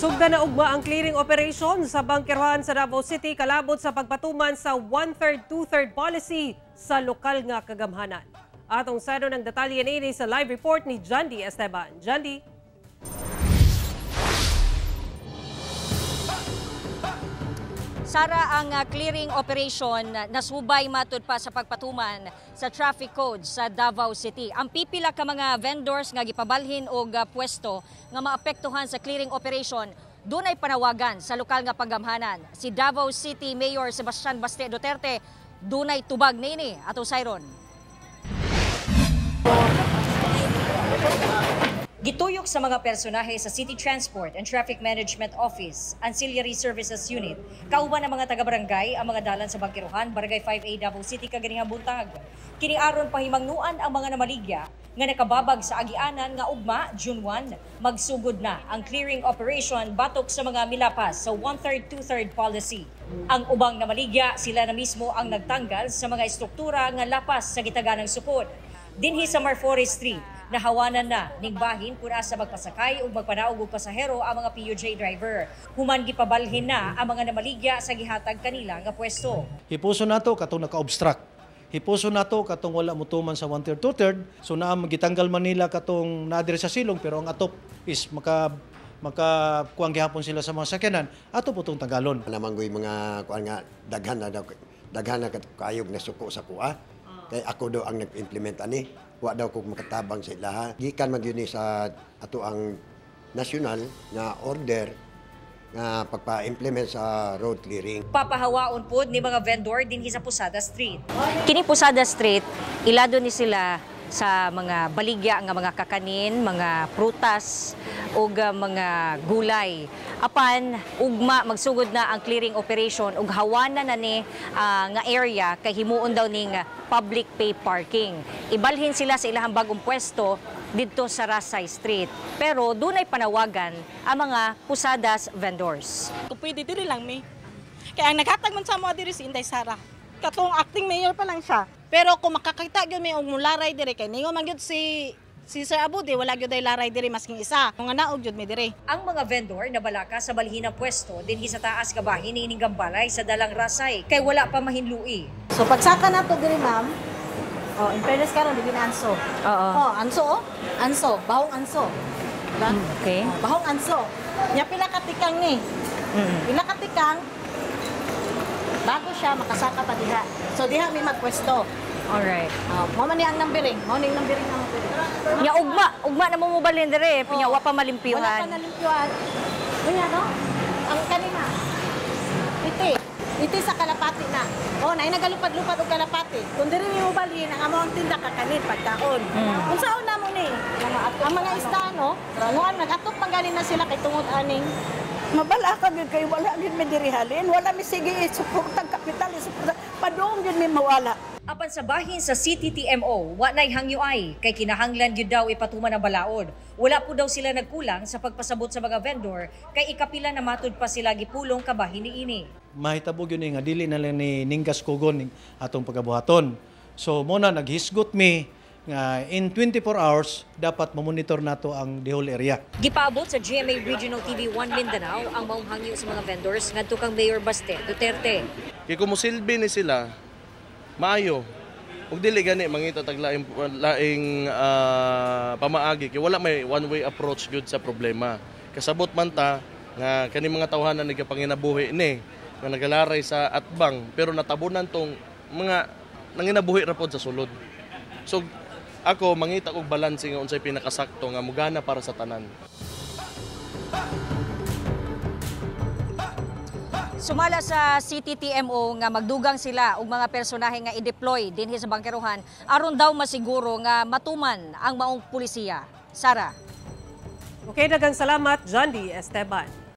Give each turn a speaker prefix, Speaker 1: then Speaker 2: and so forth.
Speaker 1: Sugda na ugma ang clearing operation sa bangkerohan sa Davao City kalabot sa pagpatuman sa 1/3, 2/3 policy sa lokal nga kagamhanan. Atong sado ng detalye niini sa live report ni Jandy Esteban. Jandy.
Speaker 2: Sara, ang clearing operation nasubay matud pa sa pagpatuman sa traffic code sa Davao City. Ang pipila ka mga vendors nga gipabalhin og pwesto nga maapektuhan sa clearing operation, dunay panawagan sa lokal nga paggamhanan. Si Davao City Mayor Sebastian Baste Duterte dunay tubag niini atong sayron. Gituyok sa mga personahe sa City Transport and Traffic Management Office, Ancillary Services Unit, kauban ang mga taga-barangay ang mga dalan sa Bangkerohan, Barangay 5A, Davao City, kaganihang buntag. Kini aron pahimangnuan ang mga namaligya nga nakababag sa agianan nga ugma, June 1, magsugod na ang clearing operation batok sa mga milapas sa 1/3, 2/3 policy. Ang ubang namaligya, sila na mismo ang nagtanggal sa mga estruktura nga lapas sa gitaganang sukod. Dinhi sa Marfores Street, nahawanan na ning bahin kung asa magpasakay o magpanaog og pasahero ang mga PUJ driver. Human gipabalhin na ang mga namaligya sa gihatag kanila nga pwesto.
Speaker 3: Hipuso nato katong naka-obstruct. Hipuso nato katong wala mutuman sa 1/3, 2/3. So naa magitanggal man nila katong naadiri sa silong pero ang atop is kuang gihapon sila sa mga sakyanan. Ato putong tagalon.
Speaker 4: Namanggoy mga kuan nga daghan na kayog na suko sa kuha. Kay ako daw ang nag-implement ani. Wa daw kog makatabang sa ilaha. Gikan man yun sa ato ang national na order nga pagpa-implement sa road clearing.
Speaker 2: Papahawaon pod ni mga vendor dinhi sa Posada Street. Kini Posada Street, ilado ni sila sa mga baligya nga mga kakanin, mga prutas o mga gulay. Apan ugma magsugod na ang clearing operation ug hawanan na ni nga area kay himuon daw ning public pay parking. Ibalhin sila sa ilahang bagong pwesto didto sa Rasay Street. Pero dunay panawagan ang mga Posadas vendors.
Speaker 5: Kung pwede diri lang mi. Kaya ang naghatag man sa mo diri si Inday Sara. Katong acting mayor pa lang siya. Pero kung makakita gyud mi og mularay diri kay ningon man gyud si Sir Abudi, wala gyud ay laray diri masking isa. Mga naog gyud mi diri.
Speaker 2: Ang mga vendor nabalaka sa balhinang pwesto dinhi sa taas kabahin ni ining gambalay sa Dalang Rasay kay wala pa mahinlui.
Speaker 5: So pagsaka nato diri ma'am. Oh, in fairness karon dili na anso.
Speaker 2: Oo.
Speaker 5: Oh, anso oh. Anso, bahong anso. Diba?
Speaker 2: Okay.
Speaker 5: Oh, bahong anso. Nya pila ka tikang ni. Pila ka tikang bago siya makasaka pa diha. So diha may magpwesto.
Speaker 2: Alright.
Speaker 5: Mo man ni ang numbering. Mo ni numbering ang
Speaker 2: Nya ugma na mo mobalin dire, pinya wa pa
Speaker 5: wala
Speaker 2: malimpyuhan.
Speaker 5: pa nalimpyuhan. Kunya no? Ang kanina. Iti sa kalapati na. Oh, nay nagalupad-lupad og kalapati. Kung diri mo balhin ang among tinda kakanin pagkaon. Kung saon na mo ni? Ang mga istano, nuan nagatok pangganin na sila kay tungod aning
Speaker 6: mabala ka gyud kay wala gyud mi diri halin, wala mi sige isuportang kapital, isuportang padung gyud mi mawala.
Speaker 2: Apan sa bahin sa CTTMO, wa nay hangyuay kay kinahanglan gyud daw ipatuman ang balaod. Wala po daw sila nagkulang sa pagpasabot sa mga vendor kay ikapila na matud pa sila gipulong kabahin niini.
Speaker 3: Mahitabo yun nga dili na lang ni ninggas kugon ning atong pagabuhaton. So muna naghisgot mi nga in 24 hours dapat mamonitor nato ang the whole area.
Speaker 2: Gipaabot sa GMA Regional TV 1 Mindanao ang maong hangyo sa mga vendors ngadto kang Mayor Baste Duterte.
Speaker 7: Kay kumusilbi ni sila maayo ug dili gani mangita tag laing pamaagi kay wala may one way approach gyud sa problema. Kasabot man ta nga kani mga tawhanan nagapanginabuhi ni nga nagalaray sa atbang pero natabunan tong mga nanginabuhi ra pod sa sulod. So ako mangita og balanse nga unsay pinakasakto nga mugana para sa tanan.
Speaker 2: Sumala sa CTTMO nga magdugang sila og mga personahe nga i-deploy dinhi sa Bangkerohan aron daw masiguro nga matuman ang maong pulisiya. Sara.
Speaker 1: Okay, daghang salamat, Jandy Esteban.